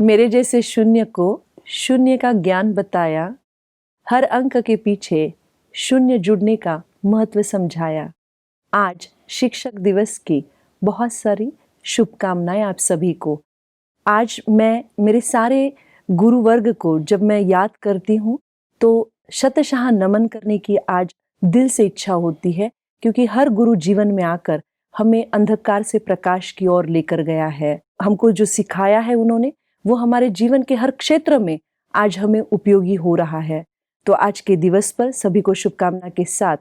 मेरे जैसे शून्य को शून्य का ज्ञान बताया, हर अंक के पीछे शून्य जुड़ने का महत्व समझाया। आज शिक्षक दिवस की बहुत सारी शुभकामनाएं आप सभी को। आज मैं मेरे सारे गुरु वर्ग को जब मैं याद करती हूँ तो शतशः नमन करने की आज दिल से इच्छा होती है, क्योंकि हर गुरु जीवन में आकर हमें अंधकार से प्रकाश की ओर लेकर गया है। हमको जो सिखाया है उन्होंने, वो हमारे जीवन के हर क्षेत्र में आज हमें उपयोगी हो रहा है। तो आज के दिवस पर सभी को शुभकामना के साथ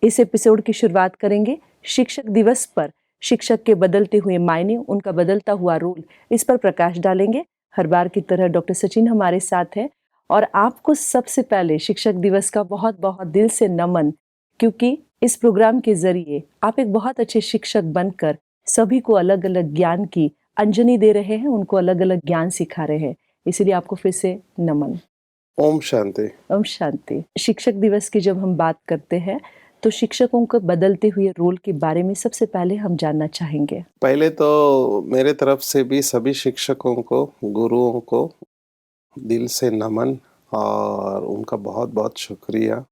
इस एपिसोड की शुरुआत करेंगे। शिक्षक दिवस पर शिक्षक के बदलते हुए मायने, उनका बदलता हुआ रोल, इस पर प्रकाश डालेंगे। हर बार की तरह डॉक्टर सचिन हमारे साथ हैं और आपको सबसे पहले शिक्षक दिवस का बहुत बहुत दिल से नमन, क्योंकि इस प्रोग्राम के जरिए आप एक बहुत अच्छे शिक्षक बनकर सभी को अलग अलग ज्ञान की अंजनी दे रहे हैं, उनको अलग अलग ज्ञान सिखा रहे हैं। इसलिए आपको फिर से नमन। ओम शांति। ओम शांति। शिक्षक दिवस की जब हम बात करते हैं तो शिक्षकों को बदलते हुए रोल के बारे में सबसे पहले हम जानना चाहेंगे। पहले तो मेरे तरफ से भी सभी शिक्षकों को, गुरुओं को दिल से नमन और उनका बहुत बहुत शुक्रिया।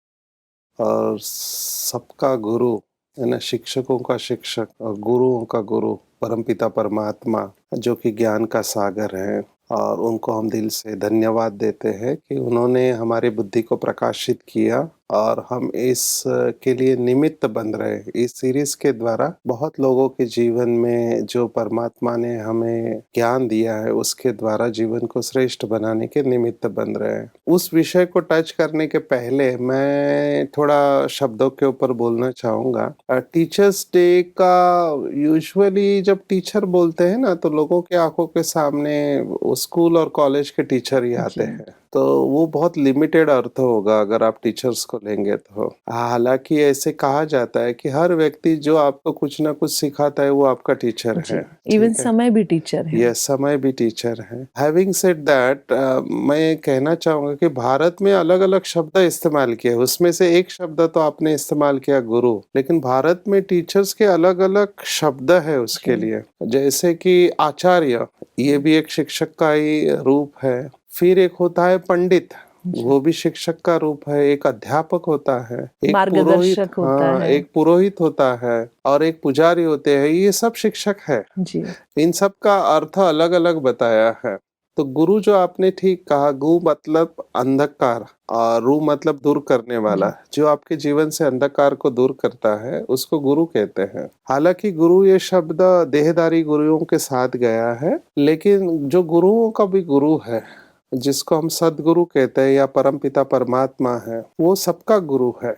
और सबका गुरु है ना, शिक्षकों का शिक्षक और गुरुओं का गुरु परमपिता परमात्मा, जो कि ज्ञान का सागर है, और उनको हम दिल से धन्यवाद देते हैं कि उन्होंने हमारी बुद्धि को प्रकाशित किया और हम इस के लिए निमित्त बन रहे। इस सीरीज के द्वारा बहुत लोगों के जीवन में जो परमात्मा ने हमें ज्ञान दिया है, उसके द्वारा जीवन को श्रेष्ठ बनाने के निमित्त बन रहे हैं। उस विषय को टच करने के पहले मैं थोड़ा शब्दों के ऊपर बोलना चाहूँगा। टीचर्स डे का यूजुअली जब टीचर बोलते हैं ना, तो लोगों के आंखों के सामने स्कूल और कॉलेज के टीचर ही आते हैं, तो वो बहुत लिमिटेड अर्थ होगा अगर आप टीचर्स को लेंगे तो। हालांकि ऐसे कहा जाता है कि हर व्यक्ति जो आपको कुछ ना कुछ सिखाता है वो आपका टीचर है। इवन समय भी टीचर है। यस, समय भी टीचर है। हैविंग सेड दैट, मैं कहना चाहूंगा कि भारत में अलग अलग शब्द इस्तेमाल किए, उसमें से एक शब्द तो आपने इस्तेमाल किया गुरु, लेकिन भारत में टीचर्स के अलग अलग शब्द है उसके लिए। जैसे कि आचार्य, ये भी एक शिक्षक का ही रूप है। फिर एक होता है पंडित, वो भी शिक्षक का रूप है। एक अध्यापक होता है, एक मार्गदर्शक होता है, एक पुरोहित होता है, और एक पुजारी होते हैं। ये सब शिक्षक है जी। इन सब का अर्थ अलग अलग बताया है। तो गुरु जो आपने ठीक कहा, गु मतलब अंधकार और रू मतलब दूर करने वाला, जो आपके जीवन से अंधकार को दूर करता है उसको गुरु कहते हैं। हालांकि गुरु ये शब्द देहधारी गुरुओं के साथ गया है, लेकिन जो गुरुओं का भी गुरु है, जिसको हम सदगुरु कहते हैं या परमपिता परमात्मा है, वो सबका गुरु है।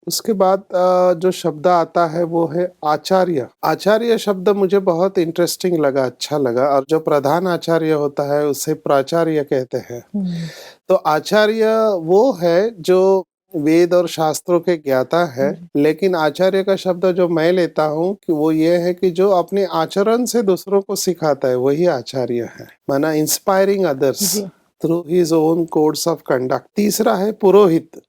उसके बाद जो शब्द आता है वो है आचार्य। आचार्य शब्द मुझे बहुत इंटरेस्टिंग लगा, अच्छा लगा। और जो प्रधान आचार्य होता है उसे प्राचार्य कहते हैं। तो आचार्य वो है जो वेद और शास्त्रों के ज्ञाता है, लेकिन आचार्य का शब्द जो मैं लेता हूँ कि वो ये है कि जो अपने आचरण से दूसरों को सिखाता है, वही आचार्य है। माना inspiring others through his own codes of conduct. तीसरा है पुरोहित।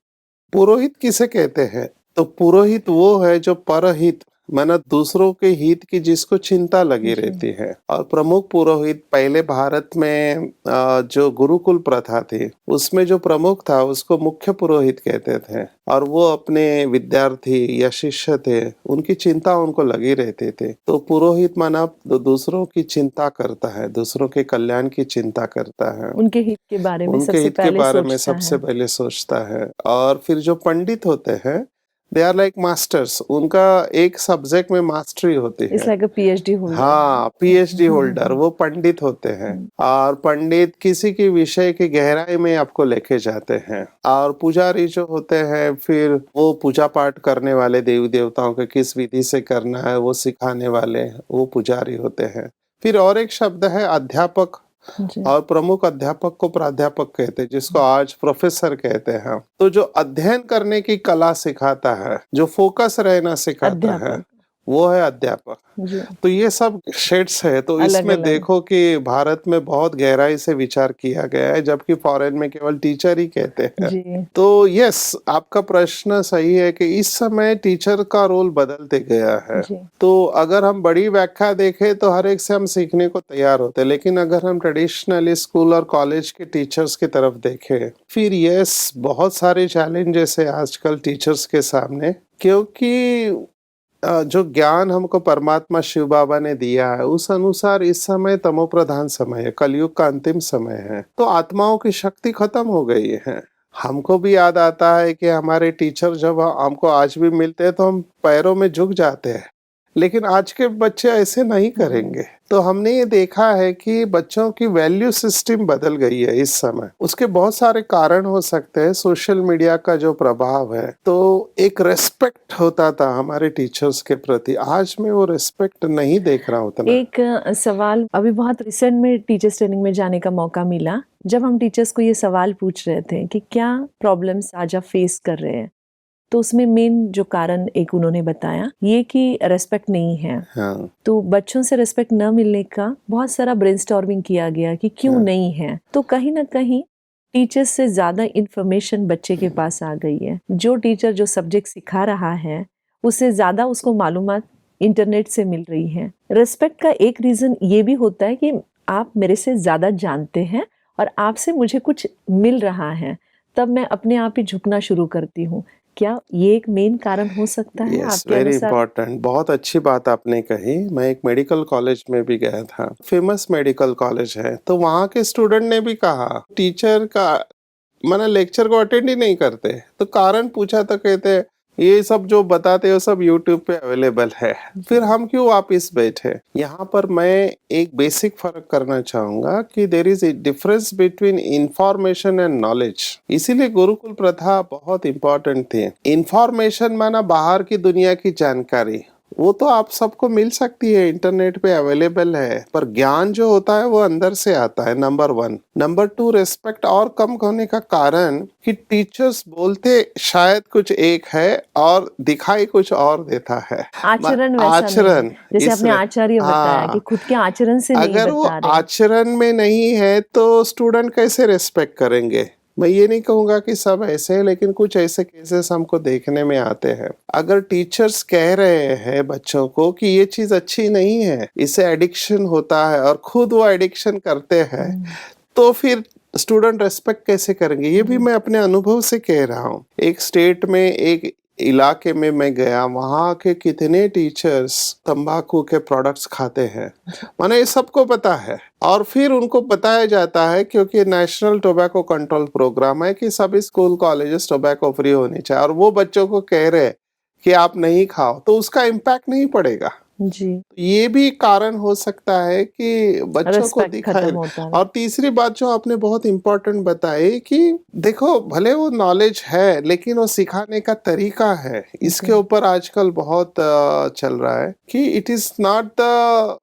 पुरोहित किसे कहते हैं? तो पुरोहित वो है जो परहित, माना दूसरों के हित की जिसको चिंता लगी रहती है। और प्रमुख पुरोहित पहले भारत में जो गुरुकुल प्रथा थी, उसमें जो प्रमुख था उसको मुख्य पुरोहित कहते थे। और वो अपने विद्यार्थी या शिष्य थे, उनकी चिंता उनको लगी रहती थी। तो पुरोहित माना दूसरों की चिंता करता है, दूसरों के कल्याण की चिंता करता है, उनके हित के बारे में सबसे पहले सोचता है। और फिर जो पंडित होते हैं, दे आर लाइक मास्टर्स। उनका एक सब्जेक्ट में मास्टरी होती है। It's like a PhD holder. हाँ, PhD होल्डर वो पंडित होते हैं। और पंडित किसी की विषय की गहराई में आपको लेके जाते हैं। और पुजारी जो होते हैं, फिर वो पूजा पाठ करने वाले, देवी देवताओं के किस विधि से करना है वो सिखाने वाले, वो पुजारी होते हैं। फिर और एक शब्द है अध्यापक, और प्रमुख अध्यापक को प्राध्यापक कहते हैं, जिसको आज प्रोफेसर कहते हैं। तो जो अध्ययन करने की कला सिखाता है, जो फोकस रहना सिखाता है, वो है अध्यापक। जी, तो ये सब शेड्स है, तो अलग इसमें अलग। देखो कि भारत में बहुत गहराई से विचार किया गया है, जबकि फॉरेन में केवल टीचर ही कहते हैं। जी, तो यस, आपका प्रश्न सही है कि इस समय टीचर का रोल बदलते गया है। जी, तो अगर हम बड़ी व्याख्या देखें तो हर एक से हम सीखने को तैयार होते हैं, लेकिन अगर हम ट्रेडिशनली स्कूल और कॉलेज के टीचर्स की तरफ देखें, फिर यस, बहुत सारे चैलेंजेस है आजकल टीचर्स के सामने, क्योंकि जो ज्ञान हमको परमात्मा शिव बाबा ने दिया है उस अनुसार इस समय तमो प्रधान समय है, कलयुग का अंतिम समय है, तो आत्माओं की शक्ति खत्म हो गई है। हमको भी याद आता है कि हमारे टीचर जब हमको आज भी मिलते हैं तो हम पैरों में झुक जाते हैं, लेकिन आज के बच्चे ऐसे नहीं करेंगे। तो हमने ये देखा है कि बच्चों की वैल्यू सिस्टम बदल गई है इस समय। उसके बहुत सारे कारण हो सकते हैं, सोशल मीडिया का जो प्रभाव है। तो एक रेस्पेक्ट होता था हमारे टीचर्स के प्रति, आज मैं वो रेस्पेक्ट नहीं देख रहा हूँ उतना। एक सवाल अभी बहुत रिसेंट में टीचर्स ट्रेनिंग में जाने का मौका मिला, जब हम टीचर्स को ये सवाल पूछ रहे थे कि क्या प्रॉब्लम्स आज आप फेस कर रहे हैं, तो उसमें मेन जो कारण एक उन्होंने बताया ये कि रेस्पेक्ट नहीं है। हाँ, तो बच्चों से रेस्पेक्ट न मिलने का बहुत सारा ब्रेनस्टॉर्मिंग किया गया कि क्यों हाँ, नहीं है। तो कहीं ना कहीं टीचर्स से ज्यादा इंफॉर्मेशन बच्चे के पास आ गई है। जो टीचर जो सब्जेक्ट सिखा रहा है उससे ज्यादा उसको मालूमात इंटरनेट से मिल रही है। रेस्पेक्ट का एक रीजन ये भी होता है कि आप मेरे से ज्यादा जानते हैं और आपसे मुझे कुछ मिल रहा है, तब मैं अपने आप ही झुकना शुरू करती हूँ। क्या ये एक मेन कारण हो सकता है यस, आपके वेरी अनुसार? इंपॉर्टेंट, बहुत अच्छी बात आपने कही। मैं एक मेडिकल कॉलेज में भी गया था, फेमस मेडिकल कॉलेज है, तो वहाँ के स्टूडेंट ने भी कहा टीचर का माना लेक्चर को अटेंड ही नहीं करते। तो कारण पूछा तो कहते ये सब जो बताते हो सब यूट्यूब पे अवेलेबल है, फिर हम क्यों वापिस बैठे। यहाँ पर मैं एक बेसिक फर्क करना चाहूंगा कि there is a difference between information and knowledge. इसीलिए गुरुकुल प्रथा बहुत इंपॉर्टेंट थी। इंफॉर्मेशन माना बाहर की दुनिया की जानकारी, वो तो आप सबको मिल सकती है, इंटरनेट पे अवेलेबल है, पर ज्ञान जो होता है वो अंदर से आता है, नंबर 1। नंबर 2, रेस्पेक्ट और कम होने का कारण कि टीचर्स बोलते शायद कुछ एक है और दिखाई कुछ और देता है। आचरण वैसा नहीं है, आचरण जैसे इस आपने आचार्य बताया कि हाँ, खुद के आचरण से नहीं अगर वो बता रहे। आचरण में नहीं है तो स्टूडेंट कैसे रेस्पेक्ट करेंगे। मैं ये नहीं कहूंगा कि सब ऐसे हैं, लेकिन कुछ ऐसे केसेस हमको देखने में आते हैं। अगर टीचर्स कह रहे हैं बच्चों को कि ये चीज अच्छी नहीं है, इससे एडिक्शन होता है, और खुद वो एडिक्शन करते हैं, तो फिर स्टूडेंट रेस्पेक्ट कैसे करेंगे। ये भी मैं अपने अनुभव से कह रहा हूँ। एक स्टेट में एक इलाके में मैं गया, वहाँ के कितने टीचर्स तंबाकू के प्रोडक्ट्स खाते हैं, माने ये सबको पता है, और फिर उनको बताया जाता है क्योंकि नेशनल टोबैको कंट्रोल प्रोग्राम है कि सभी स्कूल कॉलेजेस टोबैको फ्री होनी चाहिए, और वो बच्चों को कह रहे हैं कि आप नहीं खाओ, तो उसका इम्पैक्ट नहीं पड़ेगा। जी, ये भी कारण हो सकता है कि बच्चों को रेस्पेक्ट दिखाए। खत्म होता है। और तीसरी बात जो आपने बहुत इंपॉर्टेंट बताई कि देखो भले वो नॉलेज है, लेकिन वो सिखाने का तरीका है, इसके ऊपर आजकल बहुत चल रहा है कि it is not the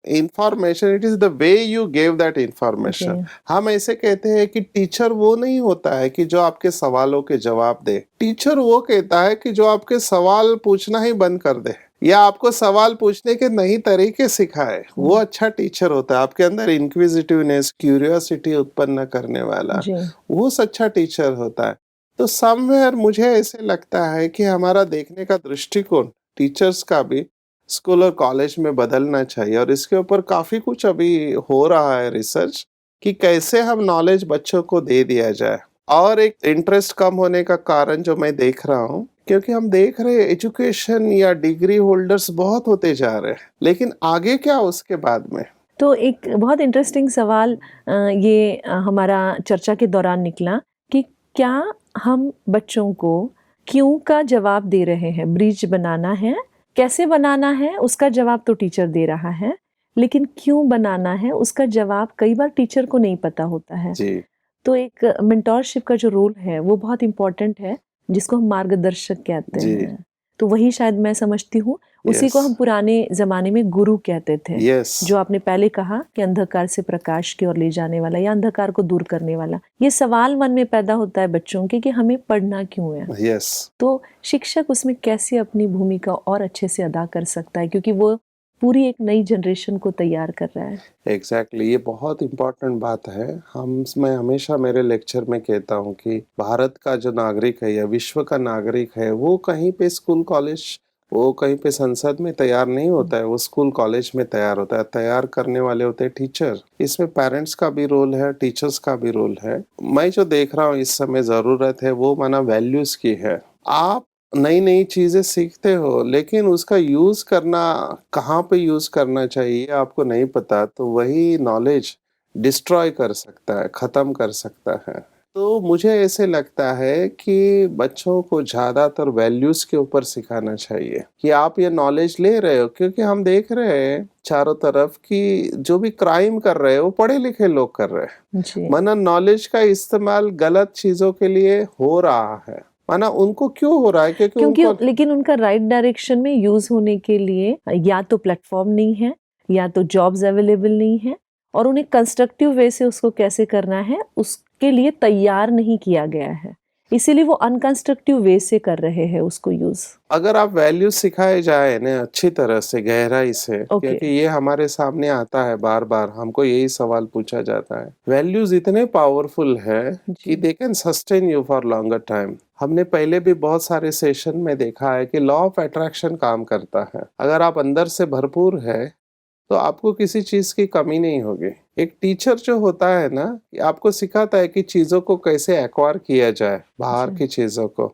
information, it is the way you gave that information. जी, हम ऐसे कहते हैं कि टीचर वो नहीं होता है कि जो आपके सवालों के जवाब दे। टीचर वो कहता है कि जो आपके सवाल पूछना ही बंद कर दे, या आपको सवाल पूछने के नई तरीके सिखाए, वो अच्छा टीचर होता है। आपके अंदर इंक्विजिटिवनेस, क्यूरियोसिटी उत्पन्न करने वाला, जी, वो सच्चा टीचर होता है। तो समवेयर मुझे ऐसे लगता है कि हमारा देखने का दृष्टिकोण टीचर्स का भी स्कूल और कॉलेज में बदलना चाहिए, और इसके ऊपर काफी कुछ अभी हो रहा है रिसर्च कि कैसे हम नॉलेज बच्चों को दे दिया जाए। और एक इंटरेस्ट कम होने का कारण जो मैं देख रहा हूँ, क्योंकि हम देख रहे हैं एजुकेशन या डिग्री होल्डर्स बहुत होते जा रहे हैं, लेकिन आगे क्या उसके बाद में। तो एक बहुत इंटरेस्टिंग सवाल ये हमारा चर्चा के दौरान निकला कि क्या हम बच्चों को क्यों का जवाब दे रहे हैं। ब्रिज बनाना है, कैसे बनाना है उसका जवाब तो टीचर दे रहा है, लेकिन क्यों बनाना है उसका जवाब कई बार टीचर को नहीं पता होता है। जी, तो एक मेंटोरशिप का जो रोल है वो बहुत इम्पोर्टेंट है, जिसको हम मार्गदर्शक कहते जी, हैं। तो वही शायद मैं समझती हूँ, उसी को Yes. हम पुराने जमाने में गुरु कहते थे। Yes. जो आपने पहले कहा कि अंधकार से प्रकाश की ओर ले जाने वाला या अंधकार को दूर करने वाला। ये सवाल मन में पैदा होता है बच्चों के कि हमें पढ़ना क्यों है। Yes. तो शिक्षक उसमें कैसे अपनी भूमिका और अच्छे से अदा कर सकता है, क्योंकि वो पूरी एक नई जनरेशन को तैयार कर रहा है। एग्जैक्टली ये बहुत इम्पोर्टेंट बात है। मैं हमेशा मेरे लेक्चर में कहता हूँ कि भारत का जो नागरिक है या विश्व का नागरिक है, वो कहीं पे स्कूल कॉलेज, वो कहीं पे संसद में तैयार नहीं होता है, वो स्कूल कॉलेज में तैयार होता है। तैयार करने वाले होते हैं टीचर। इसमें पेरेंट्स का भी रोल है, टीचर्स का भी रोल है। मैं जो देख रहा हूँ इस समय ज़रूरत है वो माना वैल्यूज़ की है। आप नई नई चीजें सीखते हो, लेकिन उसका यूज करना, कहाँ पे यूज करना चाहिए आपको नहीं पता, तो वही नॉलेज डिस्ट्रॉय कर सकता है, खत्म कर सकता है। तो मुझे ऐसे लगता है कि बच्चों को ज्यादातर वैल्यूज के ऊपर सिखाना चाहिए कि आप ये नॉलेज ले रहे हो, क्योंकि हम देख रहे हैं चारों तरफ कि जो भी क्राइम कर रहे हैं वो पढ़े लिखे लोग कर रहे हैं। जी। माना नॉलेज का इस्तेमाल गलत चीजों के लिए हो रहा है। माना उनको क्यों हो रहा है? क्योंकि उनको लेकिन उनका राइट डायरेक्शन में यूज होने के लिए या तो प्लेटफॉर्म नहीं है, या तो जॉब्स अवेलेबल नहीं है, और उन्हें कंस्ट्रक्टिव वे से उसको कैसे करना है उसके लिए तैयार नहीं किया गया है। इसीलिए वो अनकंस्ट्रक्टिव वे से कर रहे हैं उसको यूज। अगर आप वैल्यू सिखाए जाए ना अच्छी तरह से, गहराई से, Okay. क्योंकि ये हमारे सामने आता है बार बार, हमको यही सवाल पूछा जाता है। वैल्यूज इतने पावरफुल है कि they can sustain you for longer time. हमने पहले भी बहुत सारे सेशन में देखा है कि लॉ ऑफ अट्रैक्शन काम करता है। अगर आप अंदर से भरपूर है तो आपको किसी चीज की कमी नहीं होगी। एक टीचर जो होता है ना, आपको सिखाता है कि चीजों को कैसे एक्वायर किया जाए, बाहर की चीजों को।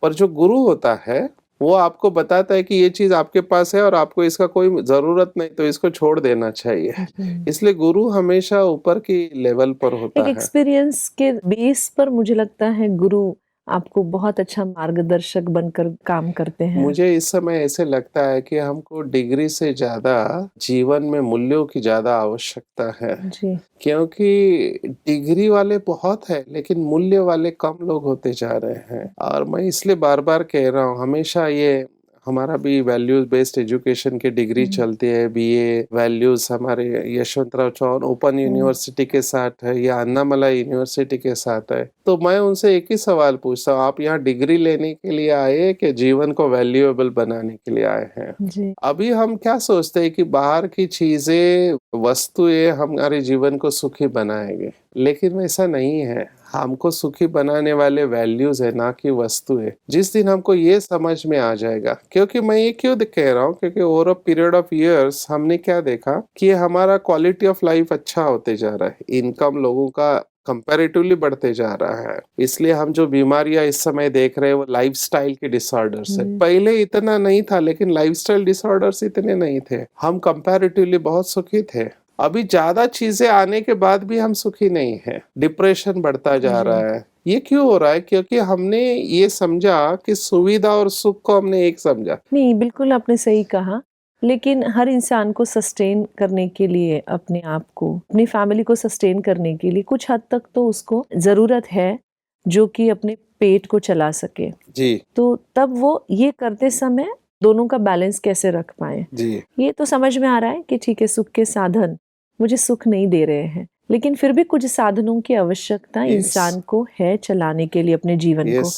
पर जो गुरु होता है वो आपको बताता है कि ये चीज आपके पास है और आपको इसका कोई जरूरत नहीं, तो इसको छोड़ देना चाहिए। इसलिए गुरु हमेशा ऊपर की लेवल पर होता एक है। एक्सपीरियंस के बेस पर मुझे लगता है गुरु आपको बहुत अच्छा मार्गदर्शक बनकर काम करते हैं। मुझे इस समय ऐसे लगता है कि हमको डिग्री से ज्यादा जीवन में मूल्यों की ज्यादा आवश्यकता है। जी। क्योंकि डिग्री वाले बहुत है लेकिन मूल्य वाले कम लोग होते जा रहे हैं। और मैं इसलिए बार बार कह रहा हूँ, हमेशा ये हमारा भी वैल्यूज बेस्ड एजुकेशन की डिग्री चलती है, बीए वैल्यूज हमारे यशवंतराव चौहान ओपन यूनिवर्सिटी के साथ है या अन्नामला यूनिवर्सिटी के साथ है। तो मैं उनसे एक ही सवाल पूछता हूँ, आप यहाँ डिग्री लेने के लिए आए कि जीवन को वैल्यूएबल बनाने के लिए आए हैं? जी। अभी हम क्या सोचते हैं कि बाहर की चीजें, वस्तुएं हमारे जीवन को सुखी बनाएंगे, लेकिन वैसा नहीं है। हमको सुखी बनाने वाले वैल्यूज है, ना कि वस्तुएं। जिस दिन हमको ये समझ में आ जाएगा, क्योंकि मैं ये क्यों कह रहा हूँ, क्योंकि over a period of years हमने क्या देखा कि हमारा क्वालिटी ऑफ लाइफ अच्छा होते जा रहा है, इनकम लोगों का कंपैरेटिवली बढ़ते जा रहा है। इसलिए हम जो बीमारियां इस समय देख रहे हैं वो लाइफस्टाइल के डिसऑर्डर्स है। पहले इतना नहीं था, लेकिन लाइफस्टाइल डिसऑर्डर्स इतने नहीं थे, हम कंपैरेटिवली बहुत सुखी थे। अभी ज्यादा चीजें आने के बाद भी हम सुखी नहीं है, डिप्रेशन बढ़ता जा रहा है। ये क्यों हो रहा है? क्योंकि हमने ये समझा कि सुविधा और सुख को हमने एक समझा। नहीं, बिल्कुल आपने सही कहा। लेकिन हर इंसान को सस्टेन करने के लिए, अपने आप को, अपनी फैमिली को सस्टेन करने के लिए कुछ हद तक तो उसको जरूरत है जो कि अपने पेट को चला सके। जी तो तब वो ये करते समय दोनों का बैलेंस कैसे रख पाए, जी ये तो समझ में आ रहा है कि ठीक है, सुख के साधन मुझे सुख नहीं दे रहे हैं, लेकिन फिर भी कुछ साधनों की आवश्यकता इंसान को है चलाने के लिए अपने जीवन को।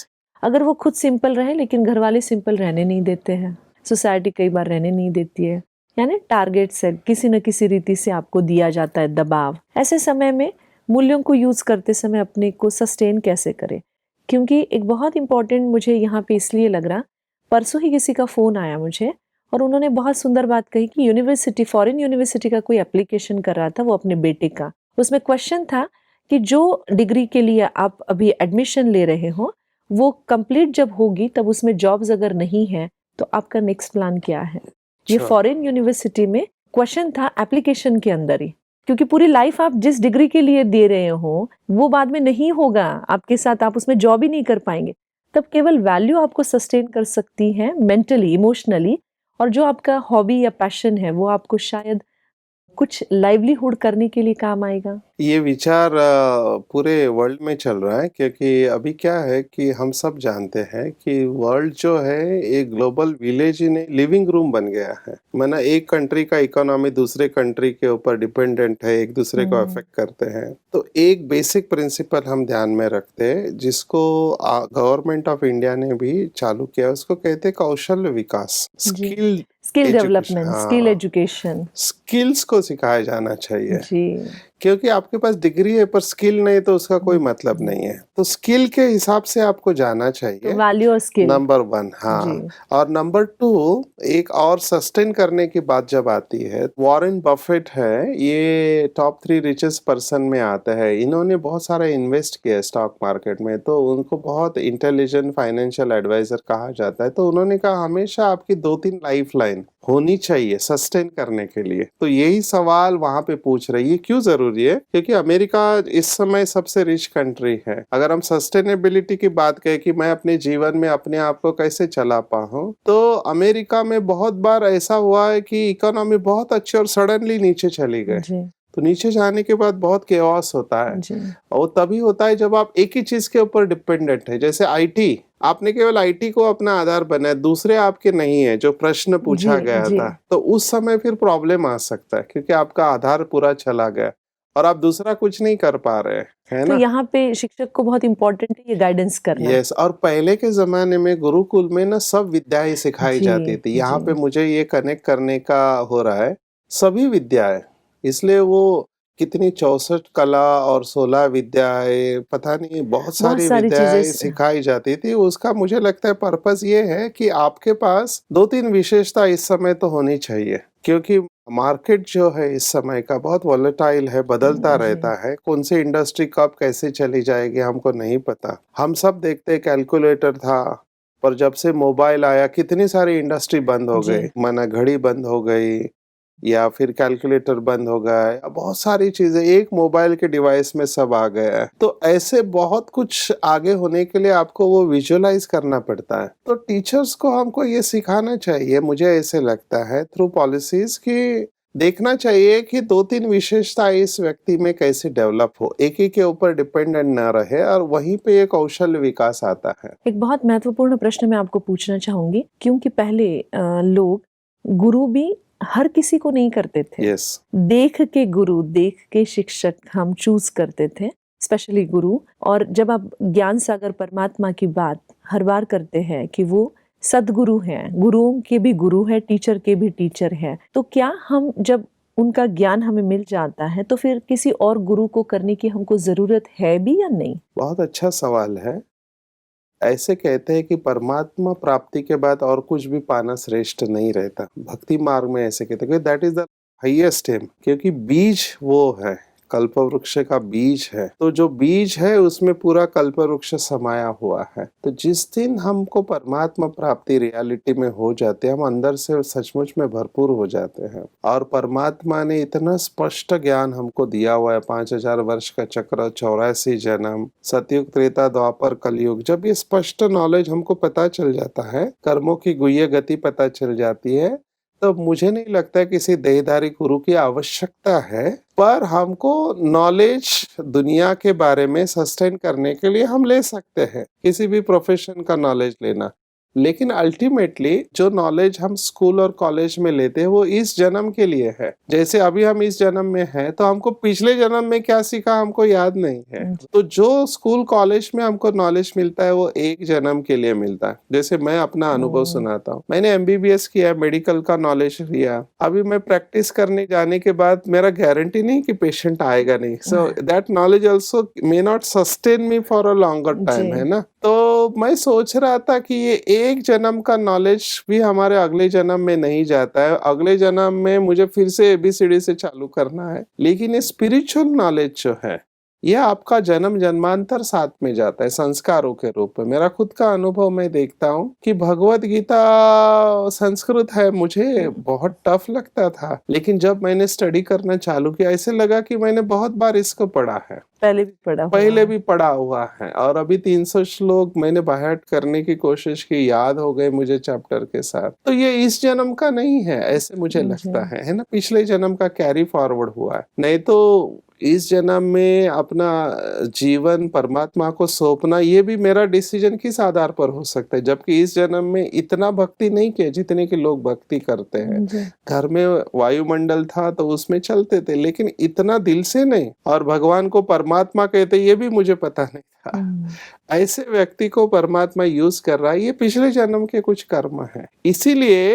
अगर वो खुद सिंपल रहे, लेकिन घर वाले सिंपल रहने नहीं देते हैं, सोसाइटी कई बार रहने नहीं देती है, यानी टारगेट से किसी न किसी रीति से आपको दिया जाता है दबाव। ऐसे समय में मूल्यों को यूज करते समय अपने को सस्टेन कैसे करें? क्योंकि एक बहुत इंपॉर्टेंट मुझे यहाँ पे इसलिए लग रहा, परसों ही किसी का फोन आया मुझे और उन्होंने बहुत सुंदर बात कही कि यूनिवर्सिटी, फॉरेन यूनिवर्सिटी का कोई एप्लीकेशन कर रहा था वो अपने बेटे का। उसमें क्वेश्चन था कि जो डिग्री के लिए आप अभी एडमिशन ले रहे हो वो कंप्लीट जब होगी तब उसमें जॉब्स अगर नहीं है तो आपका नेक्स्ट प्लान क्या है? ये फॉरेन यूनिवर्सिटी में क्वेश्चन था एप्लीकेशन के अंदर ही, क्योंकि पूरी लाइफ आप जिस डिग्री के लिए दे रहे हो वो बाद में नहीं होगा आपके साथ, आप उसमें जॉब ही नहीं कर पाएंगे। तब केवल वैल्यू आपको सस्टेन कर सकती है मेंटली, इमोशनली, और जो आपका हॉबी या पैशन है वो आपको शायद कुछ लाइवलीहुड करने के लिए काम आएगा। ये विचार पूरे वर्ल्ड में चल रहा है, क्योंकि अभी क्या है कि हम सब जानते हैं कि वर्ल्ड जो है एक global village in living room बन गया है। माना एक कंट्री का इकोनॉमी दूसरे कंट्री के ऊपर डिपेंडेंट है, एक दूसरे को अफेक्ट करते हैं। तो एक बेसिक प्रिंसिपल हम ध्यान में रखते हैं, जिसको गवर्नमेंट ऑफ इंडिया ने भी चालू किया, उसको कहते हैं कौशल विकास, स्किल स्किल डेवलपमेंट, स्किल हाँ, एजुकेशन। स्किल्स को सिखाया जाना चाहिए। जी, क्योंकि आपके पास डिग्री है पर स्किल नहीं तो उसका कोई मतलब नहीं है। तो स्किल के हिसाब से आपको जाना चाहिए, वैल्यू और स्किल। नंबर 1। हाँ, जी, और नंबर 2 एक और सस्टेन करने की बात जब आती है, वॉरेन बफेट है, ये टॉप 3 रिचेस्ट पर्सन में आता है। इन्होंने बहुत सारा इन्वेस्ट किया स्टॉक मार्केट में, तो उनको बहुत इंटेलिजेंट फाइनेंशियल एडवाइजर कहा जाता है। तो उन्होंने कहा हमेशा आपकी 2-3 लाइफ लाइन होनी चाहिए सस्टेन करने के लिए। तो यही सवाल वहां पे पूछ रही है, क्यों जरूरी है? क्योंकि अमेरिका इस समय सबसे रिच कंट्री है। अगर हम सस्टेनेबिलिटी की बात करें कि मैं अपने जीवन में अपने आप को कैसे चला पाऊं, तो अमेरिका में बहुत बार ऐसा हुआ है कि इकोनॉमी बहुत अच्छी और सडनली नीचे चली गई। जी, तो नीचे जाने के बाद बहुत केओस होता है, जी, और तभी होता है जब आप एक ही चीज के ऊपर डिपेंडेंट है। जैसे आईटी, आपने केवल आईटी को अपना आधार बनाया, दूसरे आपके नहीं है जो प्रश्न पूछा जी, गया जी। था, तो उस समय फिर प्रॉब्लम आ सकता है, क्योंकि आपका आधार पूरा चला गया और आप दूसरा कुछ नहीं कर पा रहे, है तो ना? यहाँ पे शिक्षक को बहुत इम्पोर्टेंट है ये गाइडेंस करना। यस, और पहले के जमाने में गुरुकुल में ना सब विद्याएं सिखाई जी, जाती थी। यहाँ जी। पे मुझे ये कनेक्ट करने का हो रहा है, सभी विद्याएं, इसलिए वो कितनी 64 कला और 16 विद्याएं, पता नहीं बहुत बहुत सारी सारी चीजें विद्याएं सिखाई जाती थी। उसका मुझे लगता है पर्पस ये है कि आपके पास 2-3 विशेषता इस समय तो होनी चाहिए, क्योंकि मार्केट जो है इस समय का बहुत वॉलेटाइल है, बदलता जी, रहता है। कौन सी इंडस्ट्री कब कैसे चली जाएगी हमको नहीं पता। हम सब देखते हैं कैलकुलेटर था, पर जब से मोबाइल आया कितनी सारी इंडस्ट्री बंद हो जी। गई। माना घड़ी बंद हो गई, या फिर कैलकुलेटर बंद हो गया है, बहुत सारी चीजें एक मोबाइल के डिवाइस में सब आ गया है। तो ऐसे बहुत कुछ आगे होने के लिए आपको वो विजुअलाइज करना पड़ता है। तो टीचर्स को हमको ये सिखाना चाहिए, मुझे ऐसे लगता है, थ्रू पॉलिसीज की देखना चाहिए कि 2-3 विशेषता इस व्यक्ति में कैसे डेवलप हो, एक ही के ऊपर डिपेंडेंट न रहे, और वहीं पे एक कौशल विकास आता है। एक बहुत महत्वपूर्ण प्रश्न मैं आपको पूछना चाहूंगी, क्योंकि पहले लोग गुरु भी हर किसी को नहीं करते थे। यस, देख के गुरु, देख के शिक्षक हम चूज करते थे, स्पेशली गुरु। और जब आप ज्ञान सागर परमात्मा की बात हर बार करते हैं कि वो सदगुरु हैं, गुरुओं के भी गुरु है, टीचर के भी टीचर है, तो क्या हम जब उनका ज्ञान हमें मिल जाता है तो फिर किसी और गुरु को करने की हमको जरूरत है भी या नहीं? बहुत अच्छा सवाल है। ऐसे कहते हैं कि परमात्मा प्राप्ति के बाद और कुछ भी पाना श्रेष्ठ नहीं रहता। भक्ति मार्ग में ऐसे कहते हैं, that is the highest aim, क्योंकि बीज वो है, कल्प वृक्ष का बीज है। तो जो बीज है उसमें पूरा कल्प वृक्ष समाया हुआ है। तो जिस दिन हमको परमात्मा प्राप्ति रियलिटी में हो जाते हैं, हम अंदर से सचमुच में भरपूर हो जाते हैं। और परमात्मा ने इतना स्पष्ट ज्ञान हमको दिया हुआ है, 5000 वर्ष का चक्र, 84 जन्म, सतयुग त्रेता द्वापर कलयुग। जब ये स्पष्ट नॉलेज हमको पता चल जाता है, कर्मों की गुह्य गति पता चल जाती है, तो मुझे नहीं लगता है किसी देहधारी गुरु की आवश्यकता है। पर हमको नॉलेज दुनिया के बारे में सस्टेन करने के लिए हम ले सकते हैं, किसी भी प्रोफेशन का नॉलेज लेना। लेकिन अल्टीमेटली जो नॉलेज हम स्कूल और कॉलेज में लेते हैं वो इस जन्म के लिए है। जैसे अभी हम इस जन्म में हैं, तो हमको पिछले जन्म में क्या सीखा हमको याद नहीं है। तो जो स्कूल कॉलेज में हमको नॉलेज मिलता है वो एक जन्म के लिए मिलता है। जैसे मैं अपना अनुभव सुनाता हूँ, मैंने एमबीबीएस किया, मेडिकल का नॉलेज लिया। अभी मैं प्रैक्टिस करने जाने के बाद मेरा गारंटी नहीं कि पेशेंट आएगा नहीं। So that knowledge also may not sustain me for a longer time, है ना। तो मैं सोच रहा था कि ये एक जन्म का नॉलेज भी हमारे अगले जन्म में नहीं जाता है। अगले जन्म में मुझे फिर से एबीसीडी से चालू करना है। लेकिन ये स्पिरिचुअल नॉलेज जो है, ये आपका जन्म जन्मांतर साथ में जाता है संस्कारों के रूप में। मेरा खुद का अनुभव मैं देखता हूँ कि भगवत गीता संस्कृत है, मुझे बहुत टफ लगता था, लेकिन जब मैंने स्टडी करना चालू किया, ऐसे लगा कि मैंने बहुत बार इसको पढ़ा है, पहले भी पढ़ा हुआ है। और अभी 300 श्लोक मैंने बाहर करने की कोशिश की, याद हो गए मुझे चैप्टर के साथ। तो ये इस जन्म का नहीं है, ऐसे मुझे लगता है ना, पिछले जन्म का कैरी फॉरवर्ड हुआ है। नहीं तो इस जन्म में अपना जीवन परमात्मा को सौंपना, ये भी मेरा डिसीजन किस आधार पर हो सकता है, जबकि इस जन्म में इतना भक्ति नहीं किया जितने के लोग भक्ति करते हैं। जी। घर में वायुमंडल था तो उसमें चलते थे, लेकिन इतना दिल से नहीं, और भगवान को परमात्मा कहते ये भी मुझे पता नहीं था। ऐसे व्यक्ति को परमात्मा यूज कर रहा है, ये पिछले जन्म के कुछ कर्म है। इसीलिए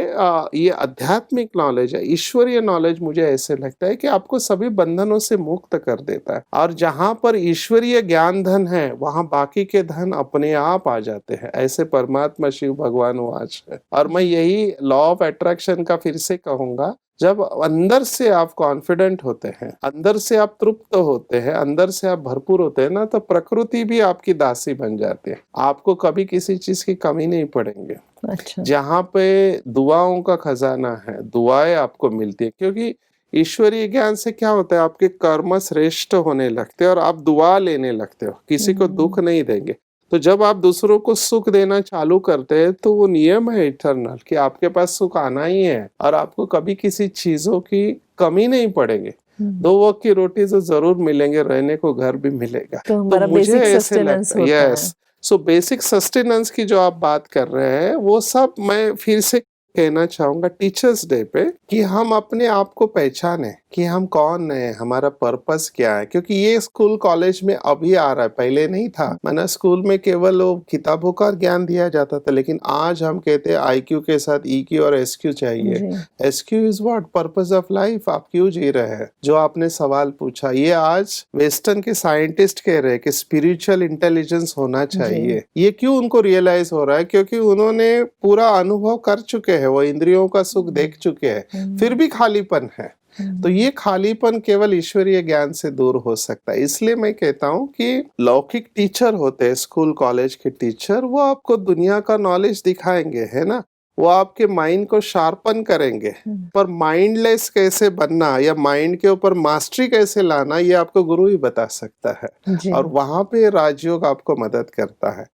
ये आध्यात्मिक नॉलेज है, ईश्वरीय नॉलेज, मुझे ऐसे लगता है कि आपको सभी बंधनों से मुक्त कर देता है। और जहां पर ईश्वरीय ज्ञान धन है, वहां बाकी के धन अपने आप आ जाते हैं। ऐसे परमात्मा शिव भगवान वाच है। और मैं यही लॉ ऑफ अट्रैक्शन का फिर से कहूंगा, जब अंदर से आप कॉन्फिडेंट होते हैं, अंदर से आप तृप्त होते हैं, अंदर से आप भरपूर होते हैं ना, तो प्रकृति भी आपकी दासी बन जाती है। आपको कभी किसी चीज की कमी नहीं पड़ेंगे। अच्छा। जहाँ पे दुआओं का खजाना है, दुआएं आपको मिलती है, क्योंकि ईश्वरीय ज्ञान से क्या होता है, आपके कर्म श्रेष्ठ होने लगते हैं और आप दुआ लेने लगते हो, किसी को दुख नहीं देंगे। तो जब आप दूसरों को सुख देना चालू करते हैं, तो वो नियम है इटर्नल कि आपके पास सुख आना ही है और आपको कभी किसी चीजों की कमी नहीं पड़ेगी। 2 वक्त की रोटी तो जरूर मिलेंगे, रहने को घर भी मिलेगा। तो हमारा मुझे बेसिक ऐसे सस्टेनेंस लगता है, होता है। यस। सो बेसिक सस्टेनेंस की जो आप बात कर रहे हैं, वो सब मैं फिर से कहना चाहूंगा टीचर्स डे पे, कि हम अपने आप को पहचाने कि हम कौन है, हमारा पर्पस क्या है। क्योंकि ये स्कूल कॉलेज में अभी आ रहा है, पहले नहीं था। मैंने स्कूल में केवल वो किताबों का ज्ञान दिया जाता था, लेकिन आज हम कहते हैं IQ के साथ EQ और SQ चाहिए। SQ is what, purpose of life, आप क्यों जी रहे हैं, जो आपने सवाल पूछा। ये आज वेस्टर्न के साइंटिस्ट कह रहे हैं कि स्पिरिचुअल इंटेलिजेंस होना चाहिए। ये क्यों उनको रियलाइज हो रहा है, क्योंकि उन्होंने पूरा अनुभव कर चुके हैं, वो इंद्रियों का सुख देख चुके हैं, फिर भी खालीपन है। तो ये खालीपन केवल ईश्वरीय ज्ञान से दूर हो सकता है। इसलिए मैं कहता हूँ कि लौकिक टीचर होते हैं, स्कूल कॉलेज के टीचर, वो आपको दुनिया का नॉलेज दिखाएंगे, है ना, वो आपके माइंड को शार्पन करेंगे। पर माइंडलेस कैसे बनना या माइंड के ऊपर मास्टरी कैसे लाना, ये आपको गुरु ही बता सकता है। और वहां पे राजयोग आपको मदद करता है।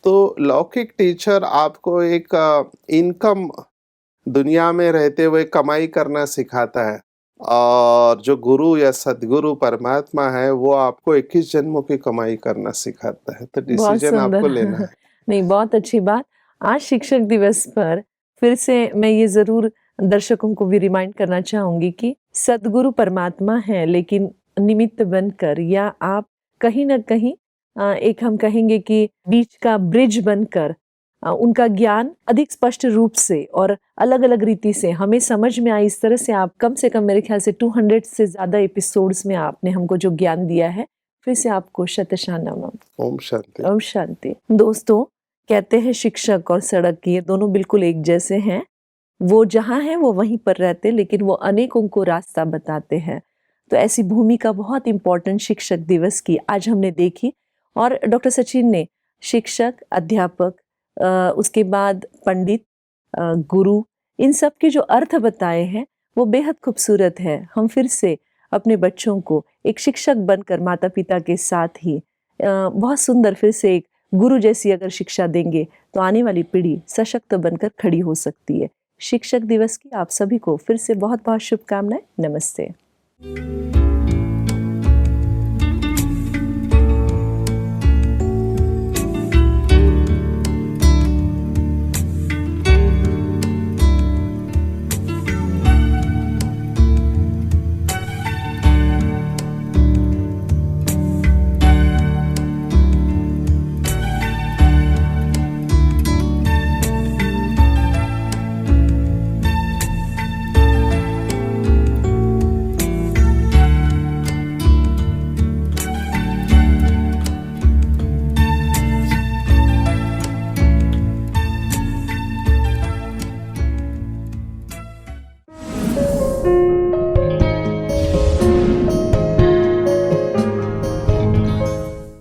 तो लौकिक टीचर आपको एक इनकम, दुनिया में रहते हुए कमाई करना सिखाता है, और जो गुरु या सदगुरु परमात्मा है, वो आपको 21 जन्मों की कमाई करना सिखाता है। तो बहुत डिसीजन सुंदर। आपको लेना है। नहीं, बहुत अच्छी बात। आज शिक्षक दिवस पर फिर से मैं ये जरूर दर्शकों को भी रिमाइंड करना चाहूंगी कि सदगुरु परमात्मा है, लेकिन निमित्त बनकर, या आप कहीं ना कहीं एक हम कहेंगे कि बीच का ब्रिज बनकर उनका ज्ञान अधिक स्पष्ट रूप से और अलग अलग रीति से हमें समझ में आए। इस तरह से आप कम से कम मेरे ख्याल से 200 से ज्यादा एपिसोड्स में आपने हमको जो ज्ञान दिया है, फिर से आपको शतशः नमन। ओम शांति। ओम शांति। दोस्तों, कहते हैं शिक्षक और सड़क ये दोनों बिल्कुल एक जैसे हैं। वो जहाँ हैं वो वहीं पर रहते, लेकिन वो अनेकों को रास्ता बताते हैं। तो ऐसी भूमिका बहुत इम्पोर्टेंट शिक्षक दिवस की आज हमने देखी। और डॉक्टर सचिन ने शिक्षक, अध्यापक, उसके बाद पंडित, गुरु, इन सब के जो अर्थ बताए हैं वो बेहद खूबसूरत है। हम फिर से अपने बच्चों को एक शिक्षक बनकर माता पिता के साथ ही बहुत सुंदर फिर से एक गुरु जैसी अगर शिक्षा देंगे तो आने वाली पीढ़ी सशक्त बनकर खड़ी हो सकती है। शिक्षक दिवस की आप सभी को फिर से बहुत बहुत शुभकामनाएं। नमस्ते।